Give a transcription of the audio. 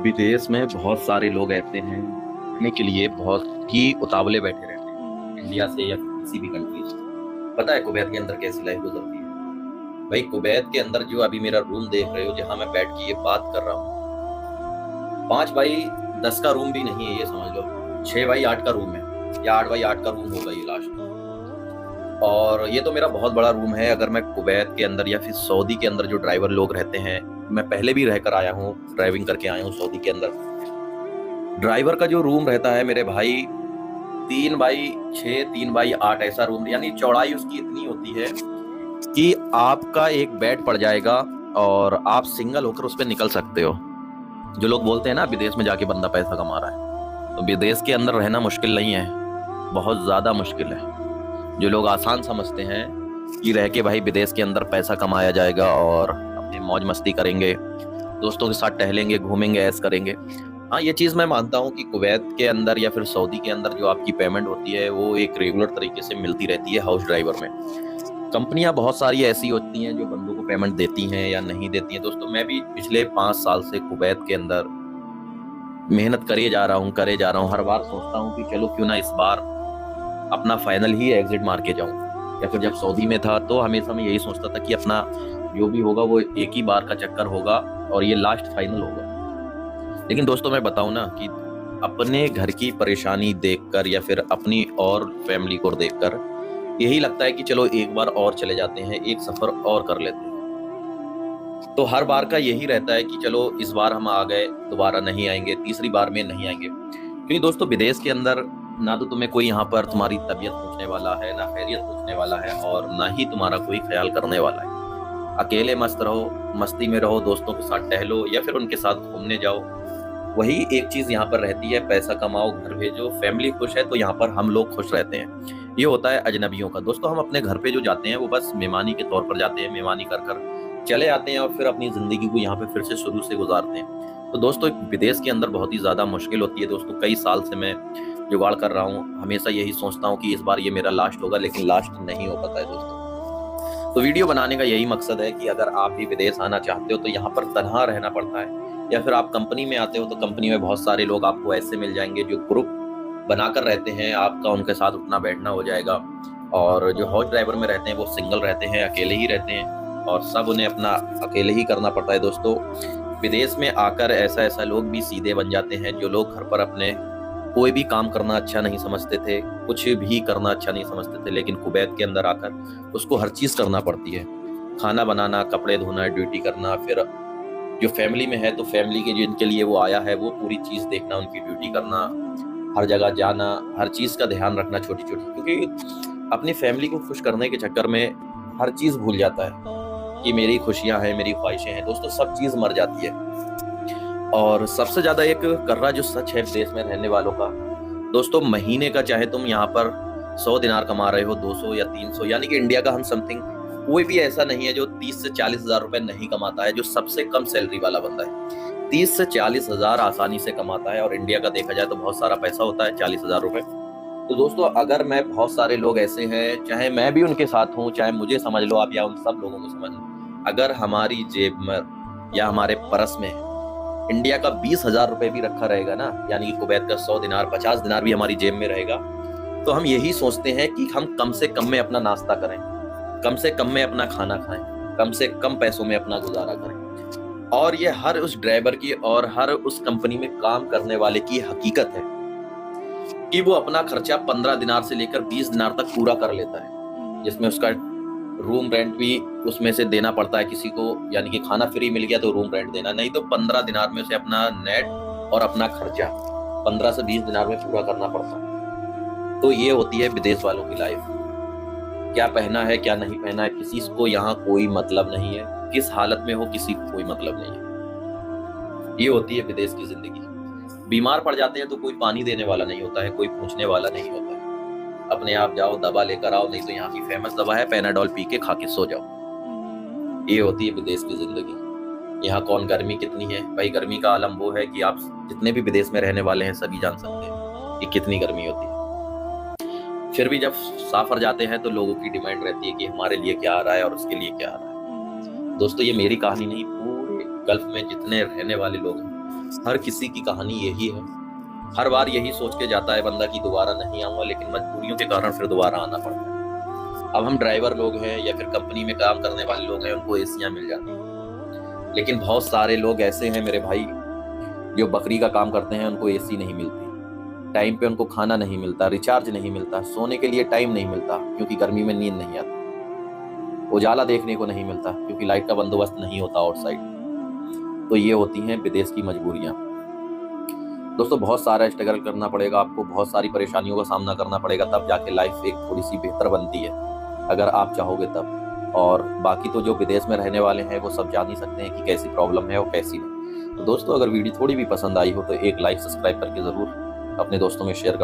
विदेश में बहुत सारे लोग ऐसे हैं रहने के लिए बहुत ही उतावले बैठे रहते हैं, इंडिया से या किसी भी कंट्री से। पता है कुवैत के अंदर कैसी लाइफ गुजरती है? भाई कुवैत के अंदर जो अभी मेरा रूम देख रहे हो, जहां मैं बैठ के ये बात कर रहा हूँ, 5x10 का रूम भी नहीं है, ये समझ लो 6x8 का रूम है या 8x8 का रूम होगा ये लास्ट। और ये तो मेरा बहुत बड़ा रूम है। अगर मैं कुवैत के अंदर या फिर सऊदी के अंदर जो ड्राइवर लोग रहते हैं, मैं पहले भी रहकर आया हूँ, ड्राइविंग करके आया हूँ सऊदी के अंदर। ड्राइवर का जो रूम रहता है मेरे भाई, 3x6 3x8 ऐसा रूम, यानी चौड़ाई उसकी इतनी होती है कि आपका एक बेड पड़ जाएगा और आप सिंगल होकर उस पर निकल सकते हो। जो लोग बोलते हैं ना विदेश में जाके बंदा पैसा कमा रहा है, तो विदेश के अंदर रहना मुश्किल नहीं है, बहुत ज़्यादा मुश्किल है। जो लोग आसान समझते हैं कि रह के भाई विदेश के अंदर पैसा कमाया जाएगा और अपनी मौज मस्ती करेंगे, दोस्तों के साथ टहलेंगे, घूमेंगे, ऐश करेंगे। हाँ, ये चीज़ मैं मानता हूँ कि कुवैत के अंदर या फिर सऊदी के अंदर जो आपकी पेमेंट होती है वो एक रेगुलर तरीके से मिलती रहती है हाउस ड्राइवर में। कंपनियां बहुत सारी ऐसी होती हैं जो बंदों को पेमेंट देती हैं या नहीं देती हैं। दोस्तों मैं भी पिछले 5 साल से कुवैत के अंदर मेहनत करे जा रहा हूँ। हर बार सोचता हूँ कि चलो क्यों ना इस बार अपना फाइनल ही एग्जिट मार के जाऊं। या फिर जब सऊदी में था तो हमेशा मैं यही सोचता था कि अपना जो भी होगा वो एक ही बार का चक्कर होगा और ये लास्ट फाइनल होगा। लेकिन दोस्तों मैं बताऊं ना कि अपने घर की परेशानी देखकर या फिर अपनी और फैमिली को देखकर यही लगता है कि चलो एक बार और चले जाते हैं, एक सफर और कर लेते हैं। तो हर बार का यही रहता है कि चलो इस बार हम आ गए, दोबारा नहीं आएंगे, तीसरी बार में नहीं आएंगे। क्योंकि दोस्तों विदेश के अंदर ना तो तुम्हें कोई यहाँ पर तुम्हारी तबीयत पूछने वाला है, ना खैरियत पूछने वाला है, और ना ही तुम्हारा कोई ख्याल करने वाला है। अकेले मस्त रहो, मस्ती में रहो, दोस्तों के साथ टहलो या फिर उनके साथ घूमने जाओ। वही एक चीज यहाँ पर रहती है, पैसा कमाओ, घर भेजो, फैमिली खुश है तो यहाँ पर हम लोग खुश रहते हैं। ये होता है अजनबियों का। दोस्तों हम अपने घर पे जो जाते हैं वो बस मेहमानी के तौर पर जाते हैं, मेहमानी कर कर चले आते हैं और फिर अपनी जिंदगी को यहाँ पे फिर से शुरू से गुजारते हैं। तो दोस्तों विदेश के अंदर बहुत ही ज्यादा मुश्किल होती है। दोस्तों कई साल से मैं जुगाड़ कर रहा हूँ, हमेशा यही सोचता हूँ कि इस बार ये मेरा लास्ट होगा, लेकिन लास्ट नहीं हो पाता है दोस्तों। तो वीडियो बनाने का यही मकसद है कि अगर आप भी विदेश आना चाहते हो तो यहाँ पर तनहा रहना पड़ता है, या फिर आप कंपनी में आते हो तो कंपनी में बहुत सारे लोग आपको ऐसे मिल जाएंगे जो ग्रुप बनाकर रहते हैं, आपका उनके साथ उठना बैठना हो जाएगा। और जो हाउस ड्राइवर में रहते हैं वो सिंगल रहते हैं, अकेले ही रहते हैं और सब उन्हें अपना अकेले ही करना पड़ता है। दोस्तों विदेश में आकर ऐसा लोग भी सीधे बन जाते हैं, जो लोग घर पर अपने कोई भी काम करना अच्छा नहीं समझते थे, कुछ भी करना अच्छा नहीं समझते थे, लेकिन कुवैत के अंदर आकर उसको हर चीज़ करना पड़ती है। खाना बनाना, कपड़े धोना, ड्यूटी करना, फिर जो फैमिली में है तो फैमिली के जिनके लिए वो आया है वो पूरी चीज़ देखना, उनकी ड्यूटी करना, हर जगह जाना, हर चीज़ का ध्यान रखना छोटी छोटी। क्योंकि अपनी फैमिली को खुश करने के चक्कर में हर चीज़ भूल जाता है कि मेरी खुशियाँ हैं, मेरी ख्वाहिशें हैं। दोस्तों सब चीज़ मर जाती है। और सबसे ज़्यादा एक कर्रा जो सच है देश में रहने वालों का, दोस्तों महीने का चाहे तुम यहाँ पर 100 दिनार कमा रहे हो, 200 या 300, यानी कि इंडिया का हम समथिंग, कोई भी ऐसा नहीं है जो 30 से 40 हजार रुपए नहीं कमाता है। जो सबसे कम सैलरी वाला बंदा है 30 से 40 हजार आसानी से कमाता है, और इंडिया का देखा जाए तो बहुत सारा पैसा होता है 40 हजार रुपए। तो दोस्तों अगर मैं, बहुत सारे लोग ऐसे हैं, चाहे मैं भी उनके साथ हूँ, चाहे मुझे समझ लो आप या उन सब लोगों को समझ लो, अगर हमारी जेब में या हमारे पर्स में इंडिया का 20,000 रुपए भी रखा रहेगा ना, यानी कि कुवैत का 100 दिनार, 50 दिनार भी हमारी जेब में रहेगा, तो हम यही सोचते हैं कि हम कम से कम में अपना नाश्ता करें, कम से कम में अपना खाना खाएं, कम से कम पैसों में अपना गुजारा करें। और ये हर उस ड्राइवर की और हर उस कंपनी में काम करने वाले की हकीकत है कि वो अपना खर्चा 15 दिनार से लेकर 20 दिनार तक पूरा कर लेता है, जिसमें उसका रूम रेंट भी उसमें से देना पड़ता है किसी को, यानी कि खाना फ्री मिल गया तो रूम रेंट देना, नहीं तो 15 दिनार में से अपना नेट और अपना खर्चा 15 से 20 दिनार में पूरा करना पड़ता है। तो ये होती है विदेश वालों की लाइफ। क्या पहना है, क्या नहीं पहना है, किसी को यहाँ कोई मतलब नहीं है, किस हालत में हो किसी को कोई मतलब नहीं है। ये होती है विदेश की जिंदगी। बीमार पड़ जाते हैं तो कोई पानी देने वाला नहीं होता है, कोई पूछने वाला नहीं होता है, अपने आप जाओ दवा लेकर आओ, नहीं तो यहाँ की फेमस दवा है पैनाडोल, पी के खा के सो जाओ। ये होती है विदेश की जिंदगी। यहाँ कौन, गर्मी कितनी है भाई, गर्मी का आलम वो है कि आप जितने भी विदेश में रहने वाले हैं सभी जान सकते हैं कि कितनी गर्मी होती है। फिर भी जब सफर जाते हैं तो लोगों की डिमांड रहती है कि हमारे लिए क्या आ रहा है और उसके लिए क्या आ रहा है। दोस्तों ये मेरी कहानी नहीं, पूरे गल्फ में जितने रहने वाले लोग हैं हर किसी की कहानी यही है। हर बार यही सोच के जाता है बंदा कि दोबारा नहीं आऊंगा, लेकिन मजबूरियों के कारण फिर दोबारा आना पड़ता है। अब हम ड्राइवर लोग हैं या फिर कंपनी में काम करने वाले लोग हैं, उनको एसियां मिल जाती हैं, लेकिन बहुत सारे लोग ऐसे हैं मेरे भाई जो बकरी का काम करते हैं, उनको एसी नहीं मिलती, टाइम पे उनको खाना नहीं मिलता, रिचार्ज नहीं मिलता, सोने के लिए टाइम नहीं मिलता क्योंकि गर्मी में नींद नहीं आती, उजाला देखने को नहीं मिलता क्योंकि लाइट का बंदोबस्त नहीं होता आउटसाइड। तो ये होती हैं विदेश की मजबूरियां। दोस्तों बहुत सारा स्ट्रगल करना पड़ेगा आपको, बहुत सारी परेशानियों का सामना करना पड़ेगा, तब जाके लाइफ एक थोड़ी सी बेहतर बनती है, अगर आप चाहोगे तब। और बाकी तो जो विदेश में रहने वाले हैं वो सब जान ही सकते हैं कि कैसी प्रॉब्लम है और कैसी नहीं। तो दोस्तों अगर वीडियो थोड़ी भी पसंद आई हो तो एक लाइक सब्सक्राइब करके ज़रूर अपने दोस्तों में शेयर कर